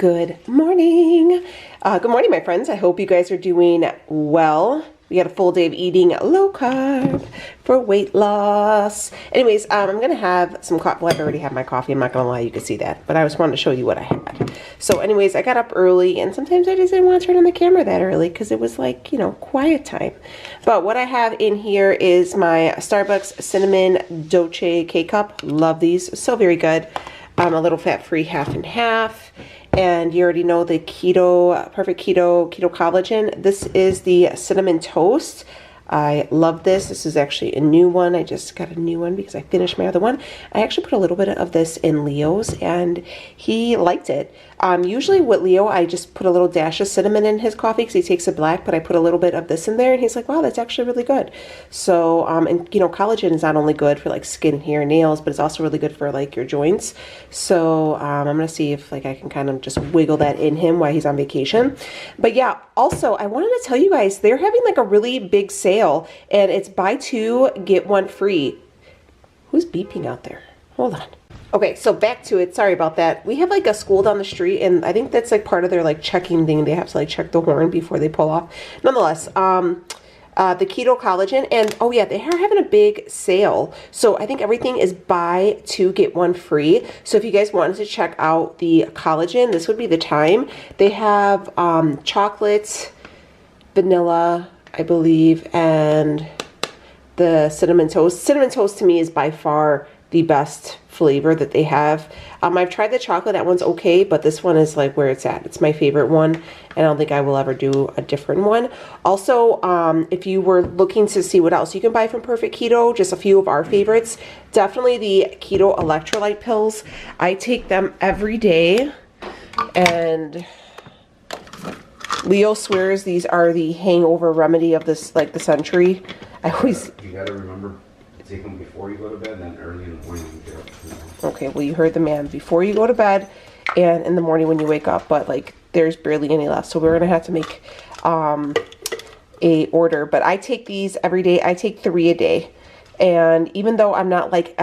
Good morning. Good morning, my friends. I hope you guys are doing well. We had a full day of eating low carb for weight loss. Anyways, I'm going to have some coffee. Well, I've already had my coffee. I'm not going to lie, you can see that. But I just wanted to show you what I had. So anyways, I got up early, and sometimes I just didn't want to turn on the camera that early because it was like, you know, quiet time. But what I have in here is my Starbucks Cinnamon Dolce K-Cup. Love these. So very good. A little fat-free half and half. And you already know the keto, perfect keto collagen. This is the cinnamon toast. I love this. This is actually a new one. I just got a new one because I finished my other one. I actually put a little bit of this in Leo's and he liked it. Usually with Leo, I just put a little dash of cinnamon in his coffee because he takes it black, but I put a little bit of this in there and he's like, wow, that's actually really good. So, and you know, collagen is not only good for like skin, hair, nails, but it's also really good for like your joints. So I'm going to see if like I can kind of just wiggle that in him while he's on vacation. But yeah, also I wanted to tell you guys, they're having like a really big sale and it's buy two, get one free. Who's beeping out there? Hold on. Okay, so back to it. Sorry about that. We have like a school down the street, and I think that's like part of their like checking thing. They have to like check the horn before they pull off. Nonetheless, the keto collagen, and oh yeah, they are having a big sale. So I think everything is buy two, get one free. So if you guys wanted to check out the collagen, this would be the time. They have chocolate, vanilla, I believe, and the cinnamon toast. Cinnamon toast to me is by far the best flavor that they have. I've tried the chocolate, that one's okay, but this one is like where it's at. It's my favorite one, and I don't think I will ever do a different one. Also, if you were looking to see what else you can buy from Perfect Keto, just a few of our favorites, definitely the keto electrolyte pills. I take them every day, and Leo swears these are the hangover remedy of this, like the century. I always... You gotta remember, take them before you go to bed and early in the morning when you get up. Okay, well, you heard the man. Before you go to bed and in the morning when you wake up, but like there's barely any left. So we're gonna have to make a order. But I take these every day. I take 3 a day. And even though I'm not like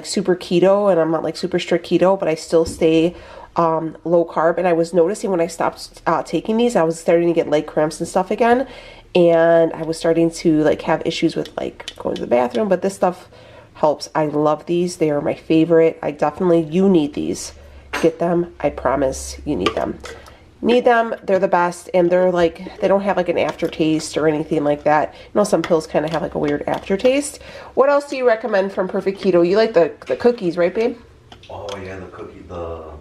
super keto and I'm not like super strict keto, but I still stay low carb. And I was noticing when I stopped taking these, I was starting to get leg cramps and stuff again. And I was starting to like have issues with like going to the bathroom, but this stuff helps. I love these. They are my favorite. you need these. Get them. I promise you need them. Need them. They're the best. And they're like, they don't have like an aftertaste or anything like that. You know, some pills kind of have like a weird aftertaste. What else do you recommend from Perfect Keto? You like the cookies, right, babe? Oh yeah, the cookie, the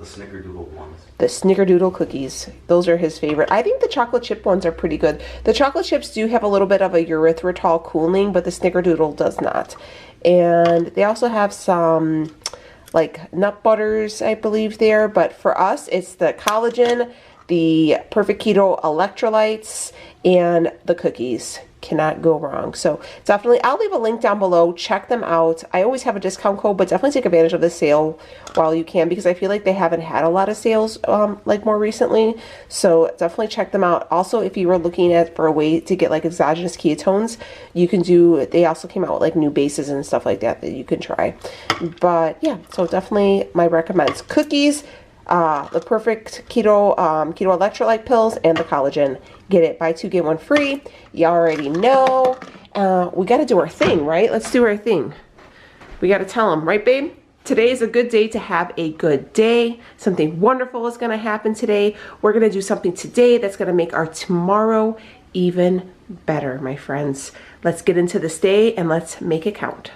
snickerdoodle ones. The snickerdoodle cookies. Those are his favorite. I think the chocolate chip ones are pretty good. The chocolate chips do have a little bit of a erythritol cooling, but the snickerdoodle does not. And they also have some like nut butters, I believe there. But for us, it's the collagen, the Perfect Keto electrolytes, and the cookies. Cannot go wrong. So definitely, I'll leave a link down below. Check them out. I always have a discount code, but definitely take advantage of the sale while you can, because I feel like they haven't had a lot of sales like more recently. So definitely check them out. Also, if you were looking at for a way to get like exogenous ketones, you can do, they also came out with like new bases and stuff like that you can try. But yeah, so definitely my recommends. Cookies, the Perfect Keto keto electrolyte pills, and the collagen. Get it, buy two, get one free. You already know. We got to do our thing, right? Let's do our thing. We got to tell them, right, babe? Today is a good day to have a good day. Something wonderful is going to happen today. We're going to do something today that's going to make our tomorrow even better, my friends. Let's get into this day and let's make it count.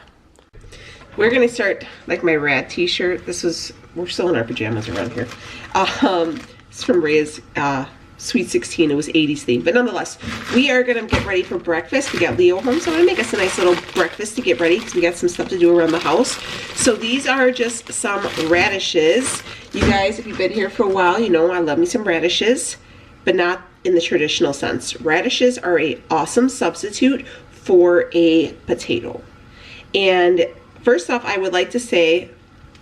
We're going to start like my rad t-shirt. We're still in our pajamas around here. It's from Ray's Sweet 16. It was 80s theme, but nonetheless, we are gonna get ready for breakfast. We got Leo home, so I'm gonna make us a nice little breakfast to get ready because we got some stuff to do around the house. So these are just some radishes. You guys, if you've been here for a while, you know I love me some radishes, but not in the traditional sense. Radishes are an awesome substitute for a potato. And first off, I would like to say,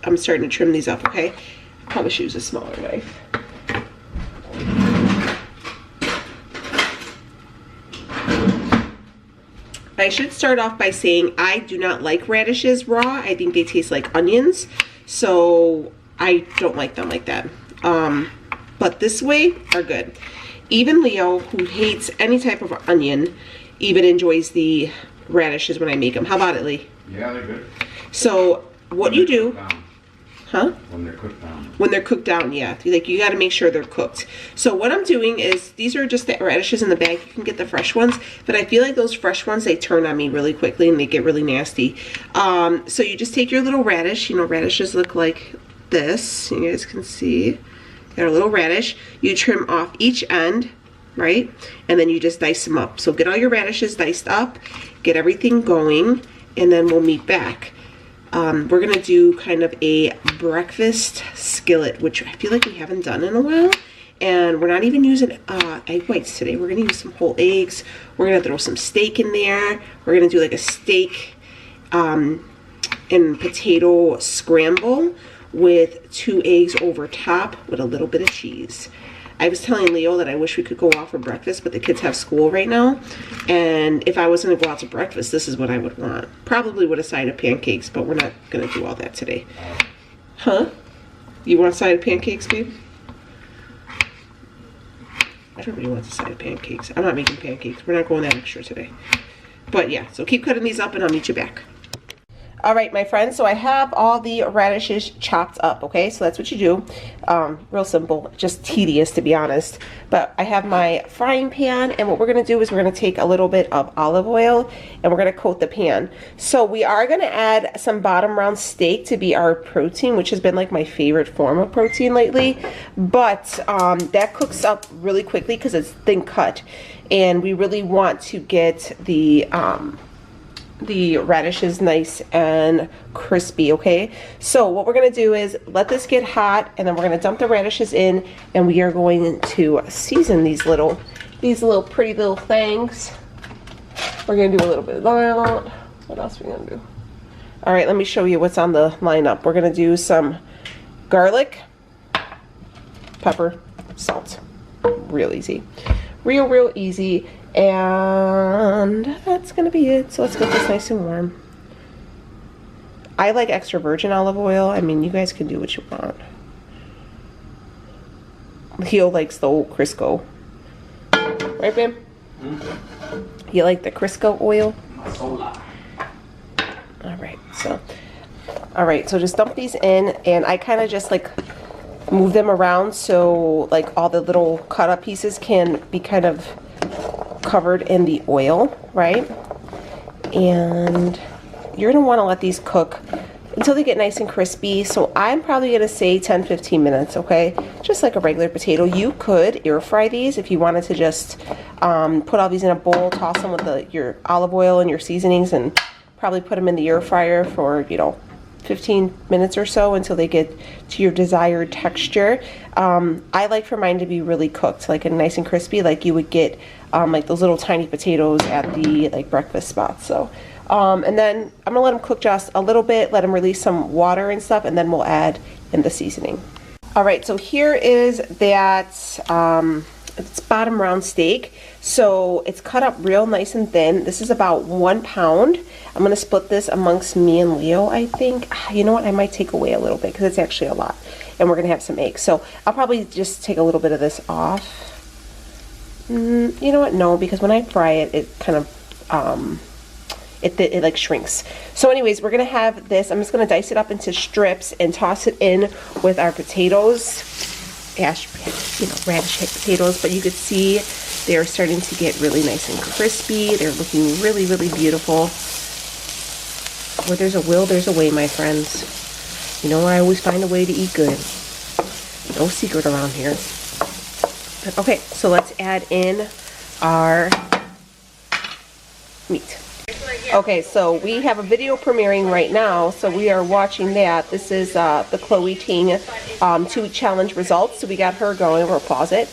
I'm starting to trim these up, okay? Probably should use a smaller knife. I should start off by saying I do not like radishes raw. I think they taste like onions, so I don't like them like that. but this way are good. Even Leo, who hates any type of onion, even enjoys the radishes when I make them. How about it, Lee? Yeah, they're good. So what you do, huh? When they're cooked down. When they're cooked down, yeah. Like, you got to make sure they're cooked. So what I'm doing is, these are just the radishes in the bag. You can get the fresh ones, but I feel like those fresh ones, they turn on me really quickly and they get really nasty. So you just take your little radish. You know, radishes look like this. You guys can see. Got a little radish. You trim off each end, right? And then you just dice them up. So get all your radishes diced up, get everything going, and then we'll meet back. We're gonna do kind of a breakfast skillet, which I feel like we haven't done in a while. And we're not even using egg whites today. We're gonna use some whole eggs. We're gonna throw some steak in there. We're gonna do like a steak and potato scramble with 2 eggs over top with a little bit of cheese. I was telling Leo that I wish we could go out for breakfast, but the kids have school right now. And if I was gonna go out to breakfast, this is what I would want. Probably with a side of pancakes, but we're not gonna do all that today. Huh? You want a side of pancakes, babe? Everybody wants a side of pancakes. I'm not making pancakes. We're not going that extra today. But yeah, so keep cutting these up and I'll meet you back. All right, my friends, so I have all the radishes chopped up, okay? So that's what you do. Real simple, just tedious to be honest. But I have my frying pan, and what we're gonna do is we're gonna take a little bit of olive oil and we're gonna coat the pan. So we are gonna add some bottom round steak to be our protein, which has been like my favorite form of protein lately. But that cooks up really quickly because it's thin cut. And we really want to get the radishes nice and crispy, okay? So what we're gonna do is let this get hot, and then we're gonna dump the radishes in, and we are going to season these little pretty little things. We're gonna do a little bit of that. What else are we gonna do? All right, let me show you what's on the lineup. We're gonna do some garlic, pepper, salt. Real easy. Real easy. And that's gonna be it. So let's get this nice and warm. I like extra virgin olive oil. I mean, you guys can do what you want. Leo likes the old Crisco. Right, babe? You like the Crisco oil? All right, so just dump these in, and I kind of just like move them around so like all the little cut up pieces can be kind of covered in the oil, right? And you're gonna want to let these cook until they get nice and crispy. So I'm probably gonna say 10-15 minutes, okay? Just like a regular potato. You could air fry these if you wanted to just put all these in a bowl, toss them with your olive oil and your seasonings, and probably put them in the air fryer for, you know, 15 minutes or so until they get to your desired texture. I like for mine to be really cooked, like a nice and crispy, like you would get like those little tiny potatoes at the like breakfast spots. So and then I'm gonna let them cook just a little bit, let them release some water and stuff, and then we'll add in the seasoning. All right, so here is that it's bottom round steak. So it's cut up real nice and thin. This is about 1 pound. I'm gonna split this amongst me and Leo, I think. You know what, I might take away a little bit because it's actually a lot. And we're gonna have some eggs. So I'll probably just take a little bit of this off. You know what, no, because when I fry it, it kind of, it like shrinks. So anyways, we're gonna have this. I'm just gonna dice it up into strips and toss it in with our potatoes. Radish potatoes, but you could see they're starting to get really nice and crispy. They're looking really beautiful. Where there's a will, there's a way, my friends. You know, I always find a way to eat good. No secret around here. Okay, so let's add in our meat. Okay, so we have a video premiering right now, so we are watching that. This is the Chloe Ting 2-week challenge results. So we got her going. We'll pause it.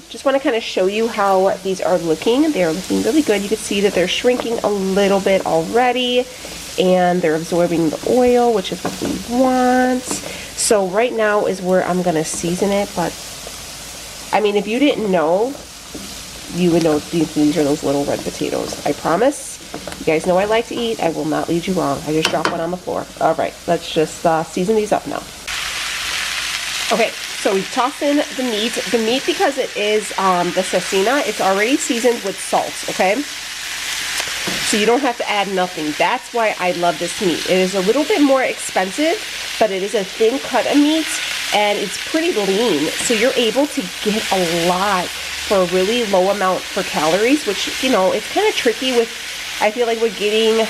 Just want to kind of show you how these are looking. They're looking really good. You can see that they're shrinking a little bit already, and they're absorbing the oil, which is what we want. So right now is where I'm going to season it, but I mean, if you didn't know, you would know these are those little red potatoes. I promise. You guys know I like to eat. I will not lead you wrong. I just dropped one on the floor. All right, let's just season these up now. Okay, So we toss in the meat. The meat, because it is the cecina, it's already seasoned with salt, okay? So you don't have to add nothing. That's why I love this meat. It is a little bit more expensive, but it is a thin cut of meat, and it's pretty lean. So you're able to get a lot for a really low amount for calories, which, you know, it's kind of tricky with, I feel like with getting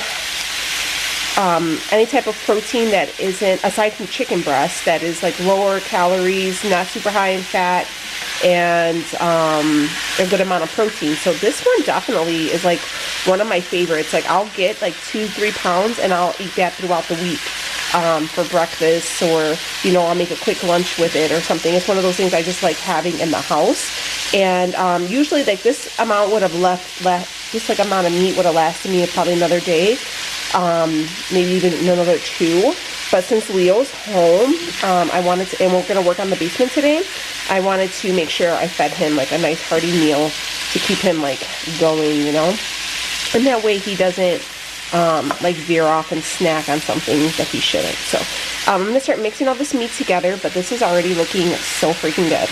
any type of protein that isn't, aside from chicken breast, that is like lower calories, not super high in fat, and a good amount of protein. So this one definitely is like one of my favorites. Like I'll get like 2-3 pounds and I'll eat that throughout the week for breakfast, or, you know, I'll make a quick lunch with it or something. It's one of those things I just like having in the house. And usually like this amount would have left this like amount of meat would have lasted me probably another day, maybe even another 2. But since Leo's home, I wanted to, and we're gonna work on the basement today, I wanted to make sure I fed him like a nice hearty meal to keep him like going, you know? And that way he doesn't like veer off and snack on something that he shouldn't. So I'm gonna start mixing all this meat together, but this is already looking so freaking good.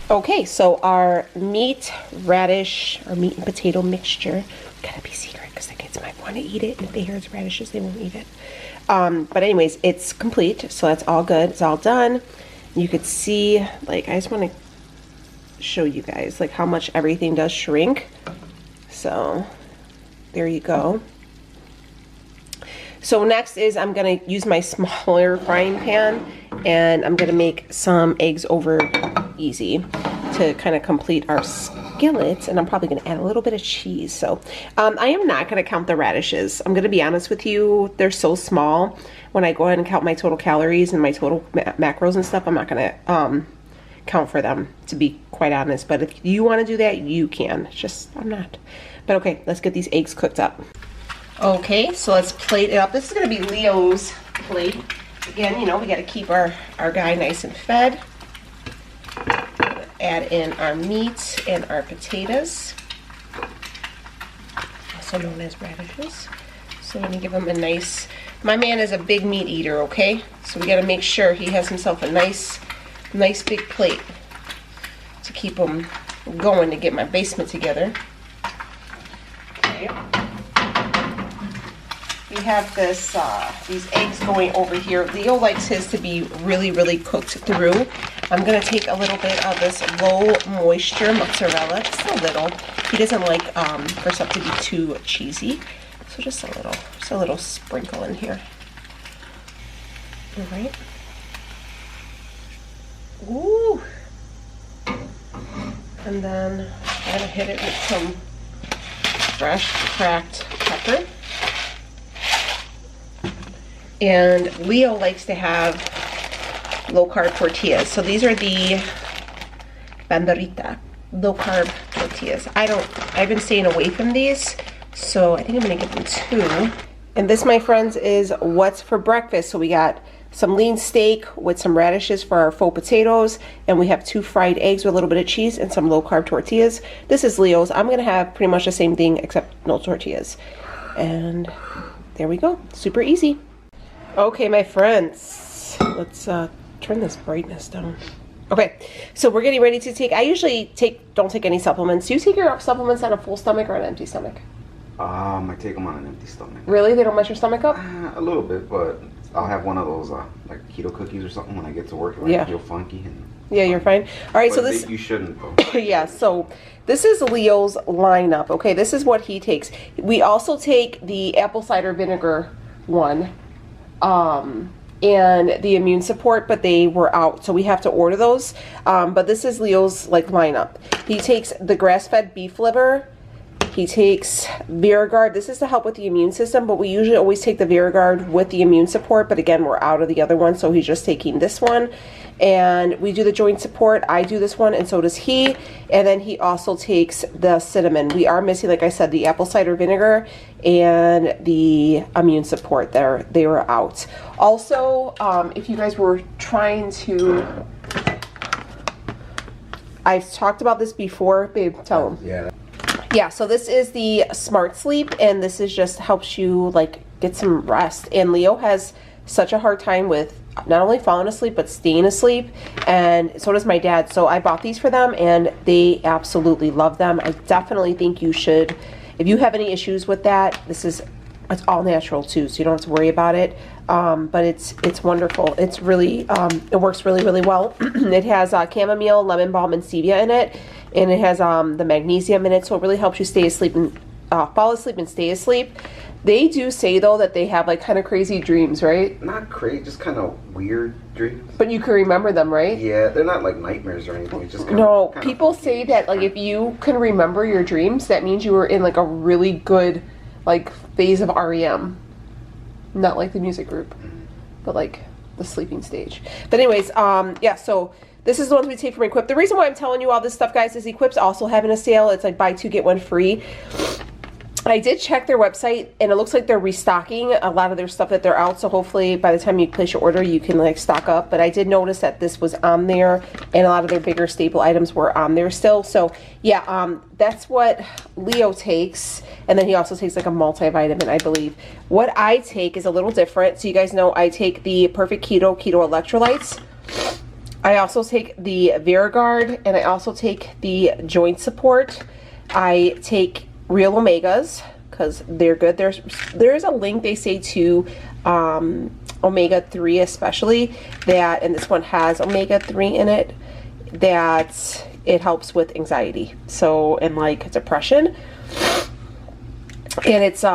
Okay, so our meat, radish, or meat and potato mixture, gotta be secret because the kids might want to eat it, and if they hear it's radishes, they won't eat it. But anyways, it's complete, so that's all good. It's all done. You could see, like, I just want to show you guys like how much everything does shrink. So there you go. So next is I'm gonna use my smaller frying pan, and I'm gonna make some eggs over easy to kind of complete our skillet, and I'm probably gonna add a little bit of cheese. So I am not gonna count the radishes. I'm gonna be honest with you, they're so small. When I go ahead and count my total calories and my total macros and stuff, I'm not gonna count for them, to be quite honest. But if you want to do that, you can. It's just, I'm not. But okay, let's get these eggs cooked up. Okay, so let's plate it up. This is gonna be Leo's plate. Again, you know, we gotta keep our guy nice and fed. Add in our meat and our potatoes, also known as radishes. So we're gonna give him a nice, my man is a big meat eater, okay? So we gotta make sure he has himself a nice big plate to keep him going, to get my basement together. Okay. We have this, these eggs going over here. Leo likes his to be really, really cooked through. I'm gonna take a little bit of this low moisture mozzarella, just a little. He doesn't like for stuff to be too cheesy, so just a little sprinkle in here. All right. Ooh. And then I'm gonna hit it with some fresh cracked pepper. And Leo likes to have low carb tortillas. So these are the banderita, low carb tortillas. I've been staying away from these, so I think I'm gonna get them 2. And this, my friends, is what's for breakfast. So we got some lean steak with some radishes for our faux potatoes, and we have 2 fried eggs with a little bit of cheese and some low carb tortillas. This is Leo's. I'm gonna have pretty much the same thing except no tortillas. And there we go, super easy. Okay, my friends, let's turn this brightness down. Okay, so we're getting ready to take, I usually don't take any supplements. Do you take your supplements on a full stomach or an empty stomach? I take them on an empty stomach. Really? They don't mess your stomach up? A little bit, but I'll have one of those like keto cookies or something when I get to work. Like, I feel funky. And yeah, you're fine. All right, so this... You shouldn't, though. Yeah, so this is Leo's lineup, okay? This is what he takes. We also take the apple cider vinegar one. And the immune support, but they were out, so we have to order those. But this is Leo's like lineup. He takes the grass-fed beef liver. He takes VeraGuard. This is to help with the immune system, but we usually always take the VeraGuard with the immune support. But again, we're out of the other one, so he's just taking this one. And we do the joint support. I do this one, and so does he. And then he also takes the cinnamon. We are missing, like I said, the apple cider vinegar and the immune support there. They were out. Also, if you guys were trying to, I've talked about this before, babe, tell them. Yeah. Yeah, so this is the Smart Sleep, and this is just helps you like get some rest. And Leo has such a hard time with not only falling asleep, but staying asleep. And so does my dad. So I bought these for them, and they absolutely love them. I definitely think you should, if you have any issues with that, it's all natural too, so you don't have to worry about it. But it's wonderful. It's really, it works really, really well. It has chamomile, lemon balm, and stevia in it. And it has the magnesium in it, so it really helps you stay asleep and fall asleep and stay asleep. They do say, though, that they have like kind of crazy dreams, right? Not crazy, just kind of weird dreams. But you can remember them, right? Yeah, they're not like nightmares or anything. It's just kind no, of, people say that like if you can remember your dreams, that means you were in like a really good like phase of REM. Not like the music group, but like the sleeping stage. But anyways, yeah, so this is the ones we take from Equip. The reason why I'm telling you all this stuff, guys, is Equip's also having a sale. It's like buy two, get one free. I did check their website, and it looks like they're restocking a lot of their stuff that they're out, so hopefully by the time you place your order, you can like stock up. But I did notice that this was on there, and a lot of their bigger staple items were on there still. So yeah, that's what Leo takes, and then he also takes like a multivitamin, I believe. What I take is a little different. So you guys know I take the Perfect Keto Electrolytes. I also take the VeriGuard, and I also take the Joint Support. I take Real Omegas because they're good. There's a link, they say, to omega-3 especially, that, and this one has omega-3 in it, that it helps with anxiety, so, and like depression, and it's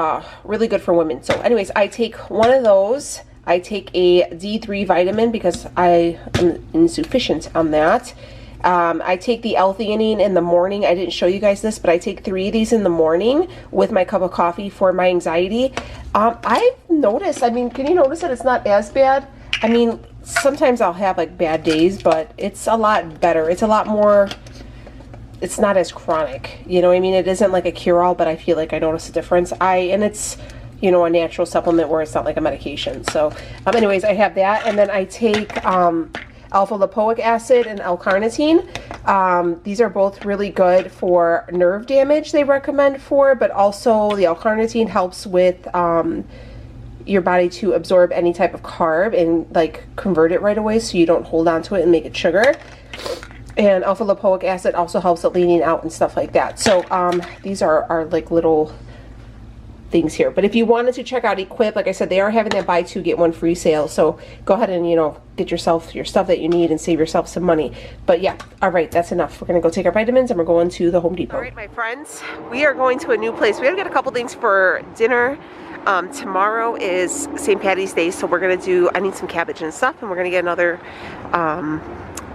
really good for women. So anyways, I take one of those. I take a D3 vitamin because I am insufficient on that. I take the L-theanine in the morning. I didn't show you guys this, but I take 3 of these in the morning with my cup of coffee for my anxiety. I've noticed, I mean, can you notice that it's not as bad? I mean, sometimes I'll have like bad days, but it's a lot better. It's a lot more, it's not as chronic. You know what I mean? It isn't like a cure-all, but I feel like I notice a difference. And it's, you know, a natural supplement where it's not like a medication. So anyways, I have that. And then I take alpha-lipoic acid and L-carnitine. These are both really good for nerve damage, they recommend for, but also the L-carnitine helps with your body to absorb any type of carb and like convert it right away so you don't hold on to it and make it sugar. And alpha-lipoic acid also helps with leaning out and stuff like that. So these are like little things here. But if you wanted to check out Equip, like I said, they are having that buy two get one free sale, so go ahead and, you know, get yourself your stuff that you need and save yourself some money. But yeah, all right, that's enough. We're gonna go take our vitamins and we're going to the Home Depot. All right, my friends, we are going to a new place. We gotta get a couple things for dinner. Tomorrow is St. Patty's Day, so I need some cabbage and stuff, and we're gonna get another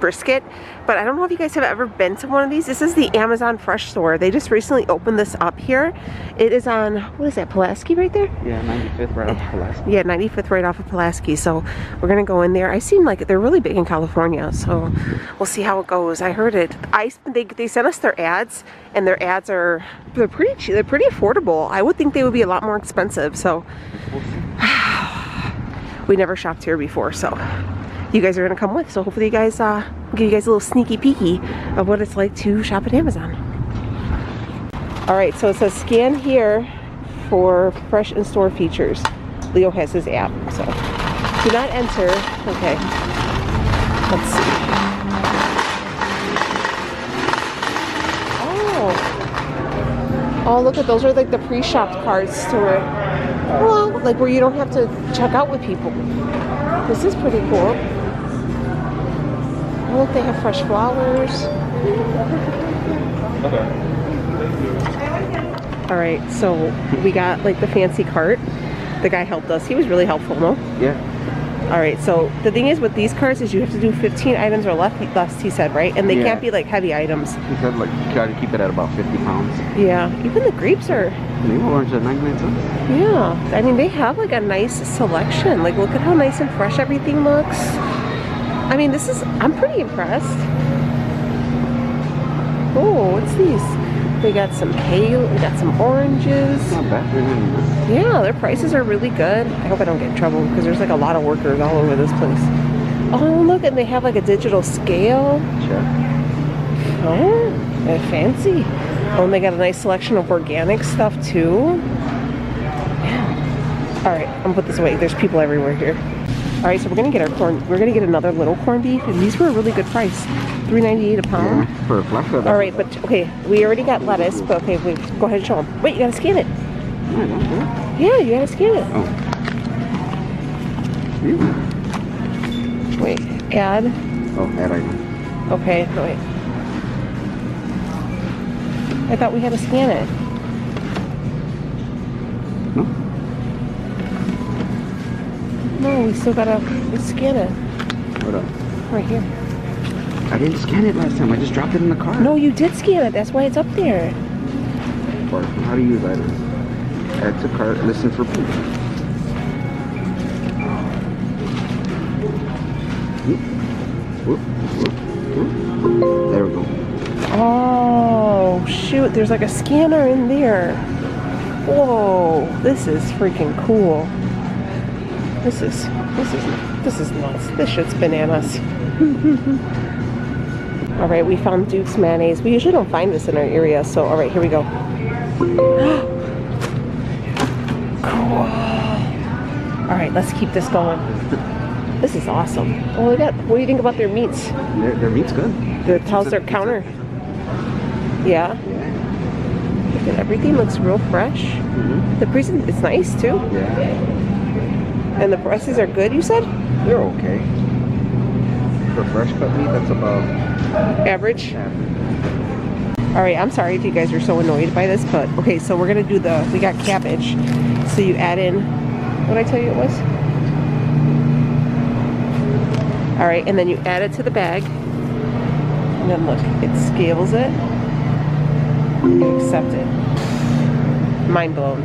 brisket. But I don't know if you guys have ever been to one of these. This is the Amazon Fresh store. They just recently opened this up here. It is on, what is that, Pulaski right there? Yeah, 95th right off of Pulaski. Yeah, 95th right off of Pulaski. So we're gonna go in there. I seen like they're really big in California, so we'll see how it goes. I heard it. They sent us their ads, and their ads they're pretty cheap. They're pretty affordable. I would think they would be a lot more expensive. So we never shopped here before, so you guys are gonna come with. So hopefully you guys give you guys a little sneaky peeky of what it's like to shop at Amazon. All right, so it says scan here for fresh in-store features. Leo has his app, so do not enter. Okay, let's see. Oh, look at those are like the pre-shopped cards to where, well, like where you don't have to check out with people. This is pretty cool. Oh, look, they have fresh flowers. Okay. All right, so we got like the fancy cart. The guy helped us. He was really helpful, no? Yeah. All right, so the thing is with these carts is you have to do 15 items or less, he said, right? And they can't be like heavy items. He said like you gotta keep it at about 50 pounds. Yeah, even the grapes are... They were orange at 99 cents. Yeah, I mean, they have like a nice selection. Like, look at how nice and fresh everything looks. I mean, I'm pretty impressed. Oh, what's these? We got some kale, we got some oranges. Not bad. Yeah, their prices are really good. I hope I don't get in trouble because there's like a lot of workers all over this place. Oh, look, and they have like a digital scale. Sure. Oh, they're fancy. Oh, and they got a nice selection of organic stuff too. Yeah. All right, I'm gonna put this away. There's people everywhere here. right, so we're gonna get our corn. We're gonna get another little corned beef, and these were a really good price, $3.98 a pound. Yeah, for a flat flat. All right, but okay, we already got lettuce, but okay, wait, go ahead and show them. Wait, you gotta scan it. Yeah, you gotta scan it. Oh. Wait, add. Oh, add item. Okay, no, wait. I thought we had to scan it. No. No, we still gotta scan it. Hold up. Right here. I didn't scan it last time. I just dropped it in the car. No, you did scan it. That's why it's up there. How to use items. Add to cart. Listen for people. There we go. Oh, shoot. There's like a scanner in there. Whoa. This is freaking cool. This is nuts. This shit's bananas. All right, we found Duke's mayonnaise. We usually don't find this in our area, so all right, here we go. Cool. All right, let's keep this going. This is awesome. Oh, look at, what do you think about their meats? Their meat's good. How's their counter? Yeah. Look at everything looks real fresh. The present is nice too. Yeah. And the prices are good, you said? They're okay. For fresh cut meat, that's about average. All right, I'm sorry if you guys are so annoyed by this, but okay, so we're gonna do we got cabbage. So you add in, what did I tell you it was? All right, and then you add it to the bag. And then look, it scales it. And you accept it. Mind blown.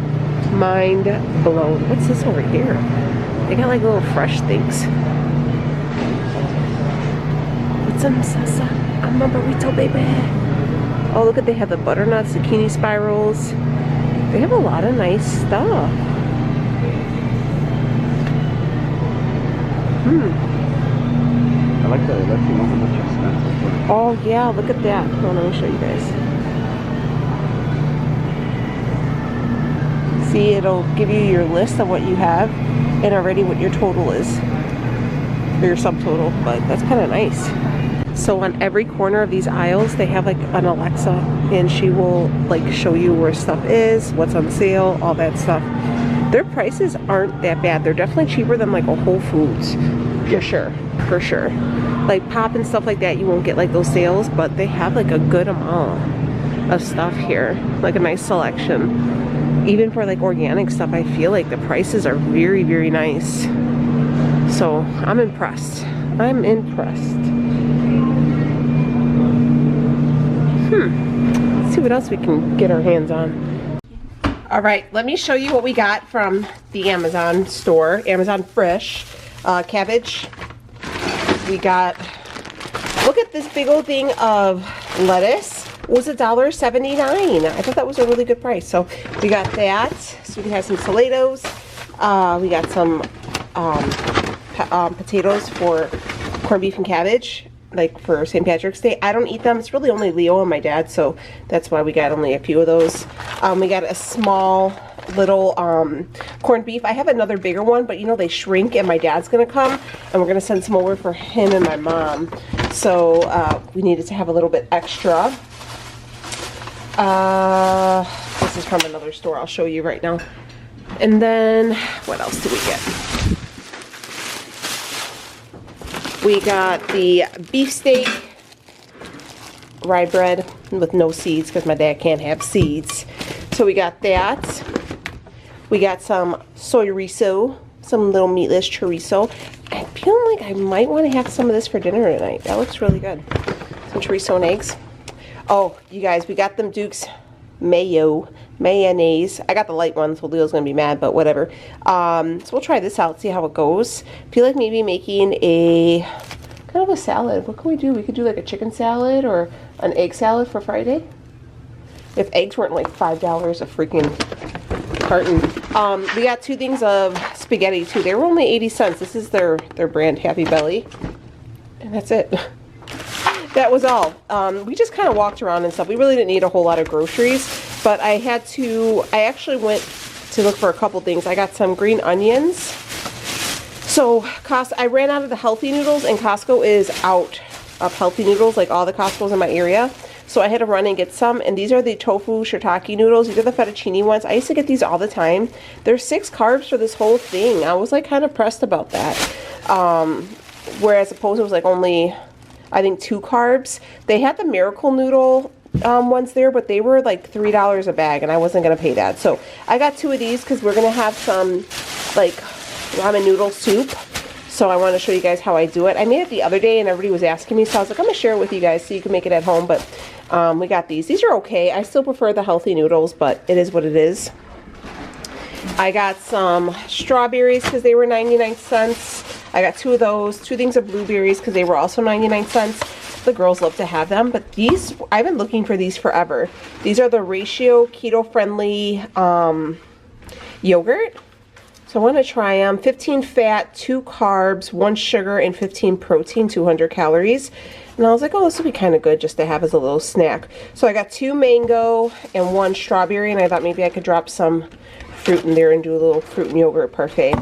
Mind blown. What's this over here? They got like little fresh things. What's some salsa? I'm a burrito, baby. Oh, look at, they have the butternut zucchini spirals. They have a lot of nice stuff. I like that. Let's see how much expensive. Oh yeah, look at that. Hold on, let me show you guys. See, it'll give you your list of what you have and already what your total is. Or your subtotal, but that's kind of nice. So on every corner of these aisles, they have like an Alexa, and she will like show you where stuff is, what's on sale, all that stuff. Their prices aren't that bad. They're definitely cheaper than like a Whole Foods, for sure, for sure. Like pop and stuff like that, you won't get like those sales, but they have like a good amount of stuff here, like a nice selection. Even for like organic stuff, I feel like the prices are very, very nice. So I'm impressed. I'm impressed. Let's see what else we can get our hands on. All right, let me show you what we got from the Amazon store, Amazon Fresh. Cabbage. We got, look at this big old thing of lettuce. It was $1.79. I thought that was a really good price. So we got that. So we can have some tomatoes. We got some potatoes for corned beef and cabbage, like for St. Patrick's Day. I don't eat them. It's really only Leo and my dad, so that's why we got only a few of those. We got a small little corned beef. I have another bigger one, but you know they shrink, and my dad's gonna come and we're gonna send some over for him and my mom, so we needed to have a little bit extra. This is from another store. I'll show you right now. And then what else did we get? We got the beefsteak rye bread with no seeds because my dad can't have seeds, so we got that. We got some soy chorizo, some little meatless chorizo. I'm feeling like I might want to have some of this for dinner tonight. That looks really good. Some chorizo and eggs. Oh, you guys, we got them Duke's mayonnaise. I got the light one, so Leo's gonna be mad, but whatever. So we'll try this out, see how it goes. I feel like maybe making a kind of a salad. What can we do? We could do like a chicken salad or an egg salad for Friday. If eggs weren't like $5 a freaking carton. We got 2 things of spaghetti too. They were only 80 cents. This is their brand, Happy Belly. And that's it. That was all. We just kind of walked around and stuff. We really didn't need a whole lot of groceries, but I actually went to look for a couple things. I got some green onions. So I ran out of the healthy noodles, and Costco is out of healthy noodles, like all the Costco's in my area. So I had to run and get some, and these are the tofu shiitake noodles. These are the fettuccine ones. I used to get these all the time. There's 6 carbs for this whole thing. I was like kind of pressed about that. Whereas opposed it was like only, I think, 2 carbs. They had the miracle noodle ones there, but they were like $3 a bag, and I wasn't gonna pay that. So I got 2 of these because we're gonna have some like ramen noodle soup. So I want to show you guys how I do it. I made it the other day and everybody was asking me, so I was like, I'm gonna share it with you guys so you can make it at home. But we got these. These are okay. I still prefer the healthy noodles, but it is what it is. I got some strawberries because they were 99 cents. I got 2 of those, 2 things of blueberries because they were also 99 cents. The girls love to have them, but these, I've been looking for these forever. These are the ratio keto-friendly yogurt. So I want to try them. 15 fat, 2 carbs, 1 sugar, and 15 protein, 200 calories. And I was like, oh, this would be kind of good just to have as a little snack. So I got 2 mango and 1 strawberry, and I thought maybe I could drop some fruit in there and do a little fruit and yogurt parfait.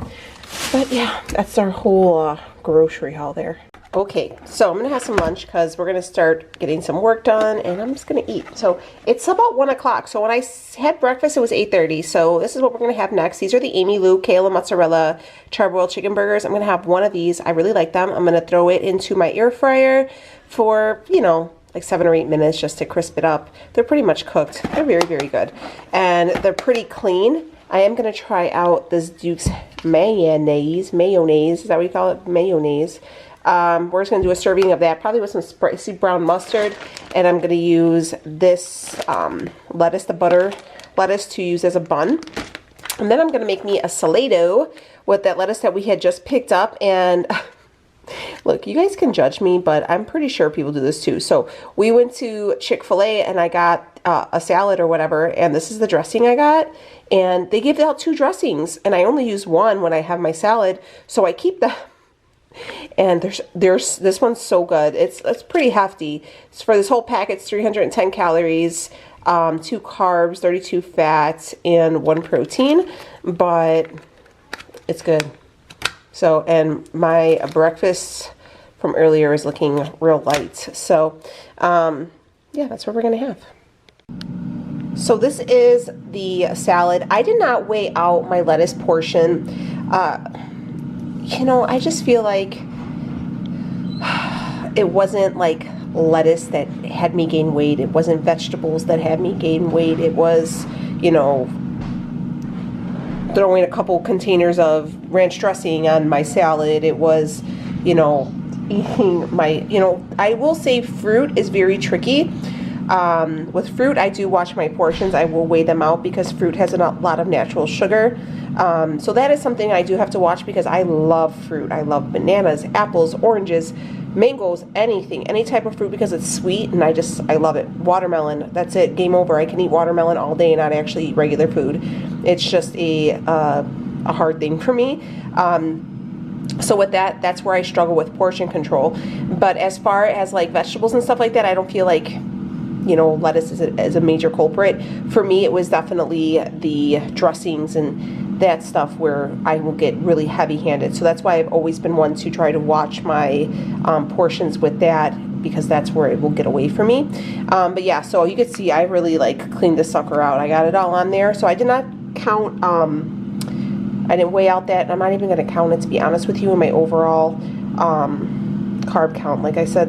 But yeah, that's our whole grocery haul there. Okay, so I'm gonna have some lunch because we're gonna start getting some work done, and I'm just gonna eat. So it's about 1 o'clock. So when I had breakfast, it was 8:30. So this is what we're gonna have next. These are the Amy Lou kale and mozzarella charbroiled chicken burgers. I'm gonna have 1 of these. I really like them. I'm gonna throw it into my air fryer for, you know, like 7 or 8 minutes just to crisp it up. They're pretty much cooked. They're very, very good, and they're pretty clean. I am gonna try out this Duke's mayonnaise. Is that what you call it? Mayonnaise. We're just going to do a serving of that, probably with some spicy brown mustard, and I'm going to use this lettuce, the butter lettuce, to use as a bun. And then I'm going to make me a salado with that lettuce that we had just picked up. And look, you guys can judge me, but I'm pretty sure people do this too. So we went to Chick-fil-A and I got a salad or whatever, and this is the dressing I got. And they give out 2 dressings, and I only use 1 when I have my salad, so I keep the... And there's this one's so good. It's pretty hefty. It's for this whole pack. It's 310 calories, 2 carbs, 32 fats, and 1 protein. But it's good. So, and my breakfast from earlier is looking real light. So, yeah, that's what we're gonna have. So this is the salad. I did not weigh out my lettuce portion. You know, I just feel like it wasn't like lettuce that had me gain weight. It wasn't vegetables that had me gain weight. It was, you know, throwing a couple containers of ranch dressing on my salad. It was, you know, eating my, you know, I will say fruit is very tricky. With fruit, I do watch my portions. I will weigh them out because fruit has a lot of natural sugar. So that is something I do have to watch because I love fruit. I love bananas, apples, oranges, mangoes, anything, any type of fruit because it's sweet and I love it. Watermelon, that's it, game over. I can eat watermelon all day and not actually eat regular food. It's just a hard thing for me. So with that, that's where I struggle with portion control. But as far as like vegetables and stuff like that, I don't feel like, you know, lettuce is a major culprit. For me, it was definitely the dressings and that stuff where I will get really heavy-handed. So that's why I've always been one to try to watch my portions with that because that's where it will get away from me. But yeah, so you can see I really like cleaned this sucker out. I got it all on there. So I did not count, I didn't weigh out that. I'm not even going to count it, to be honest with you, in my overall carb count. Like I said,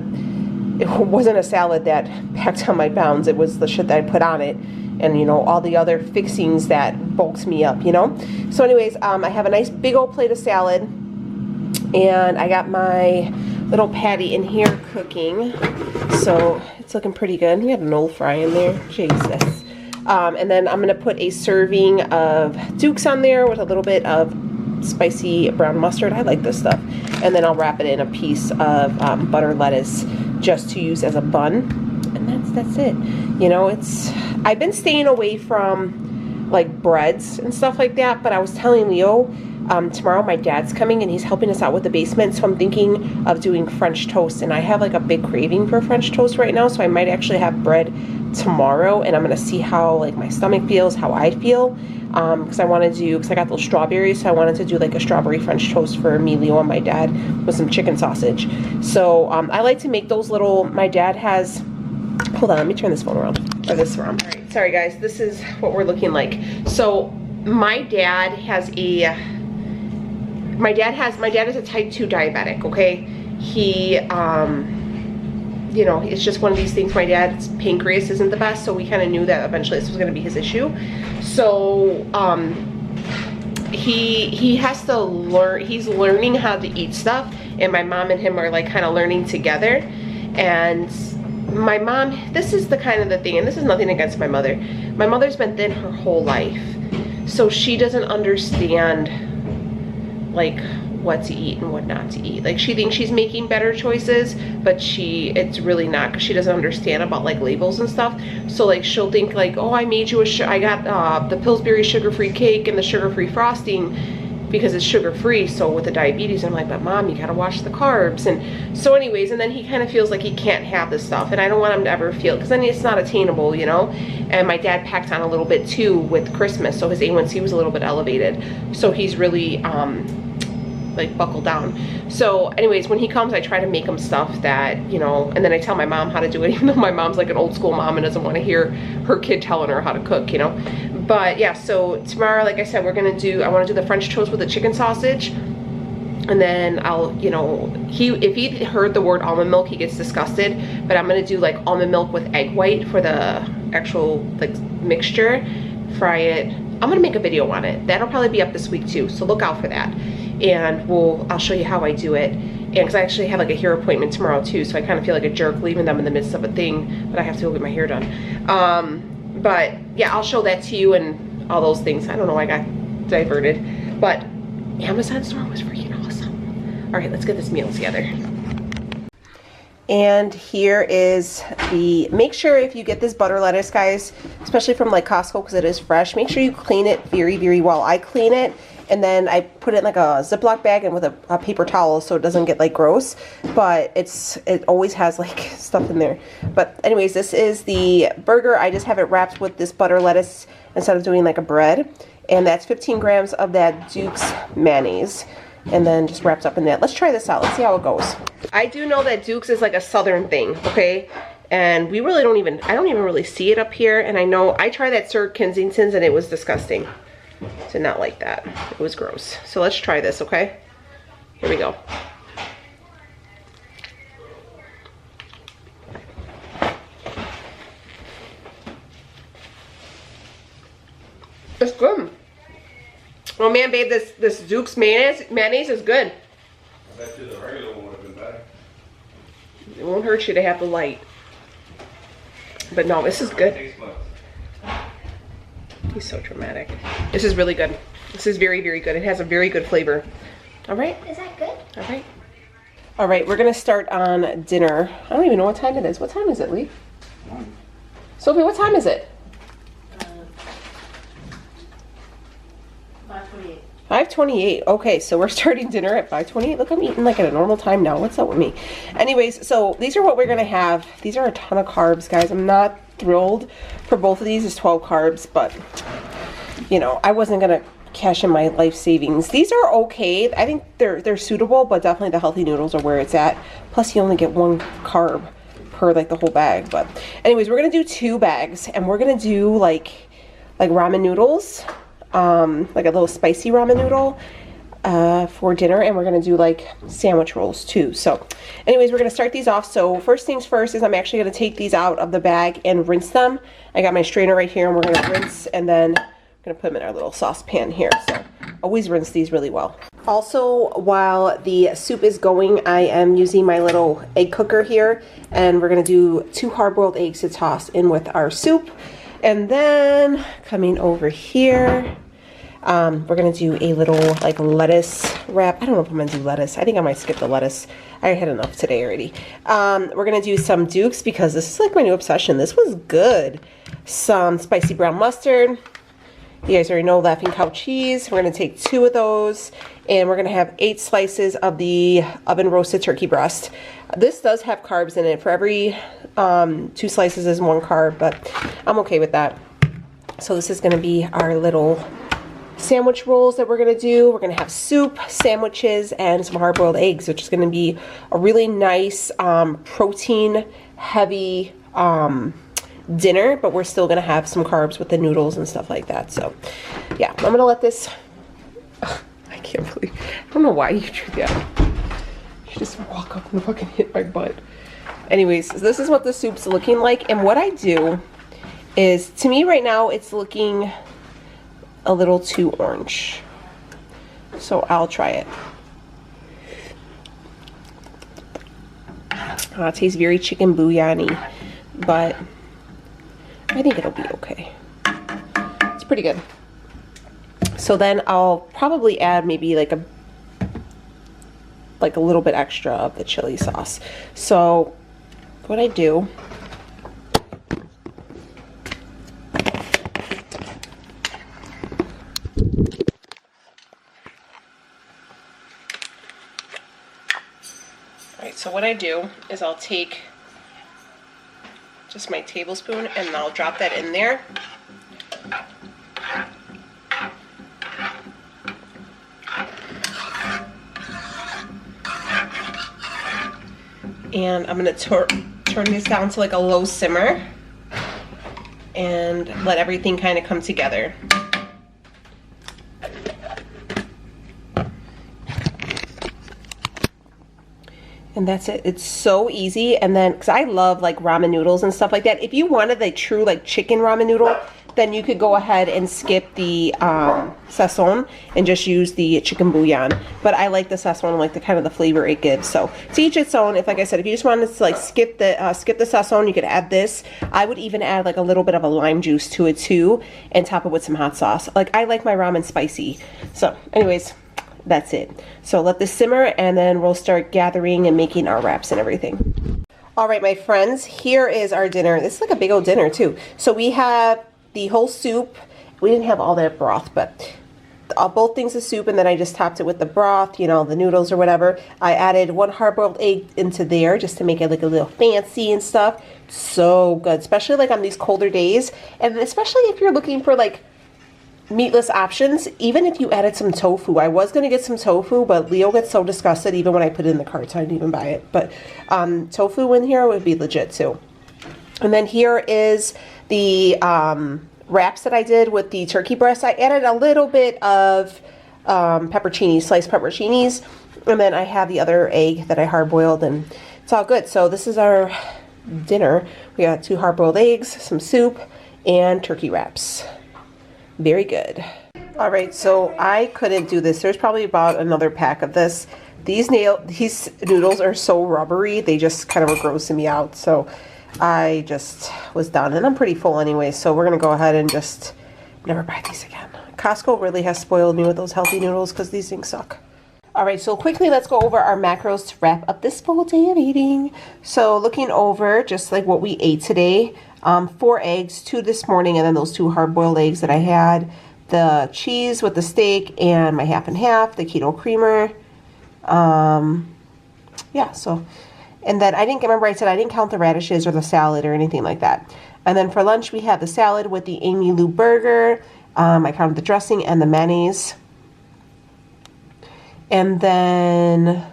it wasn't a salad that packed on my pounds. It was the shit that I put on it and, you know, all the other fixings that bulks me up, you know. So anyways, I have a nice big old plate of salad, and I got my little patty in here cooking. So it's looking pretty good. We had an old fry in there. Jesus. And then I'm going to put a serving of Duke's on there with a little bit of spicy brown mustard. I like this stuff. And then I'll wrap it in a piece of butter lettuce just to use as a bun. And that's it. You know, I've been staying away from like breads and stuff like that, but I was telling Leo, tomorrow my dad's coming and he's helping us out with the basement, so I'm thinking of doing French toast, and I have like a big craving for French toast right now, so I might actually have bread tomorrow, and I'm gonna see how like my stomach feels, how I feel. because I wanted to because I got those strawberries, so I wanted to do like a strawberry French toast for me, Leo, and my dad with some chicken sausage. So I like to make those little, my dad has, hold on, let me turn this phone around, or this around. All right, sorry guys, this is what we're looking like. So my dad is a type 2 diabetic, okay? He, you know, it's just one of these things. My dad's pancreas isn't the best, so we kind of knew that eventually this was going to be his issue. So, he has to learn, he's learning how to eat stuff, and my mom and him are like kind of learning together. And my mom, this is the kind of the thing, and this is nothing against my mother. My mother's been thin her whole life, so she doesn't understand like what to eat and what not to eat. Like she thinks she's making better choices, but it's really not, because she doesn't understand about like labels and stuff. So like she'll think like, oh, I made you I got the Pillsbury sugar-free cake and the sugar-free frosting because it's sugar-free. So with the diabetes, I'm like, but mom, you gotta watch the carbs. And so anyways, and then he kind of feels like he can't have this stuff, and I don't want him to ever feel, because then it's not attainable, you know. And my dad packed on a little bit too with Christmas, so his A1C was a little bit elevated, so he's really like buckle down. So anyways, when he comes, I try to make him stuff that, you know, and then I tell my mom how to do it, even though my mom's like an old school mom and doesn't want to hear her kid telling her how to cook, you know. But yeah, so tomorrow, like I said, I want to do the French toast with the chicken sausage. And then I'll, you know, if he heard the word almond milk, he gets disgusted, but I'm going to do like almond milk with egg white for the actual like mixture, fry it. I'm going to make a video on it. That'll probably be up this week too, so look out for that. And I'll show you how I do it. And because I actually have like a hair appointment tomorrow too, so I kind of feel like a jerk leaving them in the midst of a thing, but I have to go get my hair done. But yeah, I'll show that to you and all those things. I don't know why I got diverted, but Amazon store was freaking awesome. All right, let's get this meal together. And here is make sure if you get this butter lettuce, guys, especially from like Costco, because it is fresh, make sure you clean it very, very well. I clean it, and then I put it in like a Ziploc bag and with a paper towel so it doesn't get like gross, but it always has like stuff in there. But anyways, this is the burger. I just have it wrapped with this butter lettuce instead of doing like a bread, and that's 15 grams of that Duke's mayonnaise, and then just wraps up in that. Let's try this out. Let's see how it goes. I do know that Duke's is like a southern thing, okay? And we really I don't even really see it up here. And I know I tried that Sir Kensington's and it was disgusting. Did not like that. It was gross. So let's try this, okay? Here we go. It's good. Oh man, babe, this Duke's mayonnaise is good. I bet you the regular one would have been better. It won't hurt you to have the light. But no, this is good. He's so dramatic. This is really good. This is very, very good. It has a very good flavor. All right. Is that good? All right. All right, we're gonna start on dinner. I don't even know what time it is. What time is it, Lee? Sophie, what time is it? 5:28. 5:28. Okay, so we're starting dinner at 5:28. Look, I'm eating like at a normal time now. What's up with me? Anyways, so these are what we're gonna have. These are a ton of carbs, guys. I'm not thrilled for both of these. It's 12 carbs, but you know, I wasn't gonna cash in my life savings. These are okay. I think they're suitable, but definitely the healthy noodles are where it's at. Plus, you only get one carb per like the whole bag. But anyways, we're gonna do 2 bags, and we're gonna do like ramen noodles. Like a little spicy ramen noodle for dinner, and we're gonna do like sandwich rolls too. So anyways, we're gonna start these off. So first things first is I'm actually gonna take these out of the bag and rinse them. I got my strainer right here, and we're gonna rinse, and then I'm gonna put them in our little saucepan here. So always rinse these really well. Also, while the soup is going, I am using my little egg cooker here, and we're gonna do 2 hard-boiled eggs to toss in with our soup. And then coming over here, we're gonna do a little like lettuce wrap. I don't know if I'm gonna do lettuce. I think I might skip the lettuce. I had enough today already. We're gonna do some Dukes because this is like my new obsession. This was good. Some spicy brown mustard. You guys already know Laughing Cow cheese. We're gonna take 2 of those, and we're gonna have 8 slices of the oven roasted turkey breast. This does have carbs in it. For every 2 slices is 1 carb, but I'm okay with that. So this is gonna be our little sandwich rolls that we're gonna do. We're gonna have soup, sandwiches, and some hard-boiled eggs, which is gonna be a really nice protein heavy dinner, but we're still gonna have some carbs with the noodles and stuff like that. So yeah, I'm gonna let this, I can't believe, I don't know why you do that. You just walk up and fucking hit my butt. Anyways, this is what the soup's looking like, and what I do is, to me right now, it's looking a little too orange. So I'll try it. It tastes very chicken bouillon-y, but I think it'll be okay. It's pretty good. So then I'll probably add maybe like a little bit extra of the chili sauce. So what I do, so what I do is I'll take just my tablespoon and I'll drop that in there. And I'm gonna turn this down to like a low simmer and let everything kind of come together. And that's it. It's so easy. And then, because I love like ramen noodles and stuff like that. If you wanted a true like chicken ramen noodle, then you could go ahead and skip the sazon and just use the chicken bouillon. But I like the sazon, like the kind of the flavor it gives. So to each its own. If, like I said, if you just wanted to like skip the sazon, you could add this. I would even add like a little bit of a lime juice to it too, and top it with some hot sauce. Like, I like my ramen spicy. So anyways, that's it. So let this simmer, and then we'll start gathering and making our wraps and everything. All right, my friends, here is our dinner. This is like a big old dinner too. So we have the whole soup. We didn't have all that broth, but both things of soup, and then I just topped it with the broth, you know, the noodles or whatever. I added 1 hard-boiled egg into there just to make it like a little fancy and stuff. So good, especially like on these colder days, and especially if you're looking for like meatless options. Even if you added some tofu, I was gonna get some tofu, but Leo gets so disgusted even when I put it in the cart, so I didn't even buy it. But tofu in here would be legit too. And then here is the wraps that I did with the turkey breast. I added a little bit of pepperoncinis, sliced pepperoncinis, and then I have the other egg that I hard-boiled, and it's all good. So this is our dinner. We got 2 hard-boiled eggs, some soup, and turkey wraps. Very good. All right, so I couldn't do this. There's probably about another pack of this. These noodles are so rubbery, they just kind of were grossing me out. So I just was done, and I'm pretty full anyway. So we're gonna go ahead and just never buy these again. Costco really has spoiled me with those healthy noodles because these things suck. All right, so quickly let's go over our macros to wrap up this full day of eating. So looking over just like what we ate today. 4 eggs, 2 this morning, and then those 2 hard-boiled eggs that I had, the cheese with the steak, and my half and half, the keto creamer. Yeah, so, and then I didn't remember, I said I didn't count the radishes or the salad or anything like that. And then for lunch we had the salad with the Amy Lou burger. I counted the dressing and the mayonnaise. And then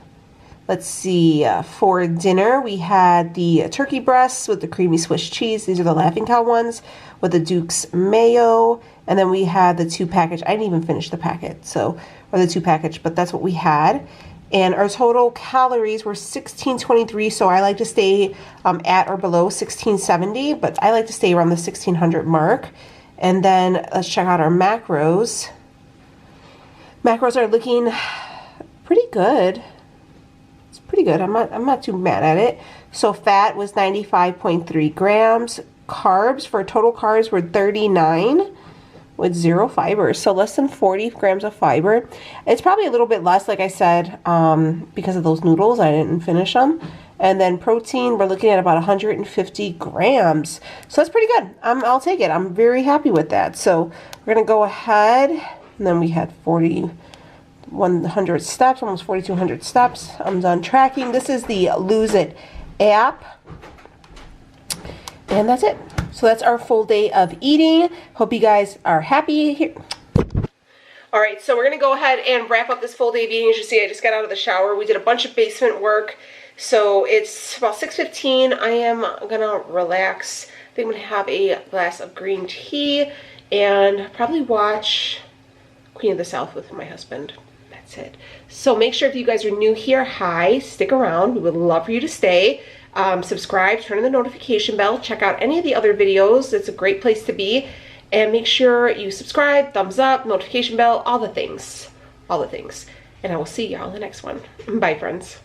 let's see, for dinner we had the turkey breasts with the creamy Swiss cheese. These are the Laughing Cow ones with the Duke's mayo. And then we had the 2 package. I didn't even finish the packet, so, or the 2 package, but that's what we had. And our total calories were 1623, so I like to stay at or below 1670, but I like to stay around the 1600 mark. And then let's check out our macros. Macros are looking pretty good. Pretty good. I'm not too mad at it. So fat was 95.3 grams. Carbs, for total carbs, were 39 with 0 fiber. So less than 40 grams of fiber. It's probably a little bit less, like I said, because of those noodles. I didn't finish them. And then protein, we're looking at about 150 grams. So that's pretty good. I'll take it. I'm very happy with that. So we're going to go ahead. And then we had 4,100 steps, almost 4,200 steps. I'm done tracking. This is the Lose It app. And that's it. So that's our full day of eating. Hope you guys are happy here. All right, so we're gonna go ahead and wrap up this full day of eating. As you see, I just got out of the shower. We did a bunch of basement work. So it's about 6:15. I am gonna relax. I think I'm gonna have a glass of green tea and probably watch Queen of the South with my husband. That's it. So make sure if you guys are new here, hi, stick around. We would love for you to stay. Subscribe, turn on the notification bell, check out any of the other videos. It's a great place to be. And make sure you subscribe, thumbs up, notification bell, all the things. All the things. And I will see y'all in the next one. Bye, friends.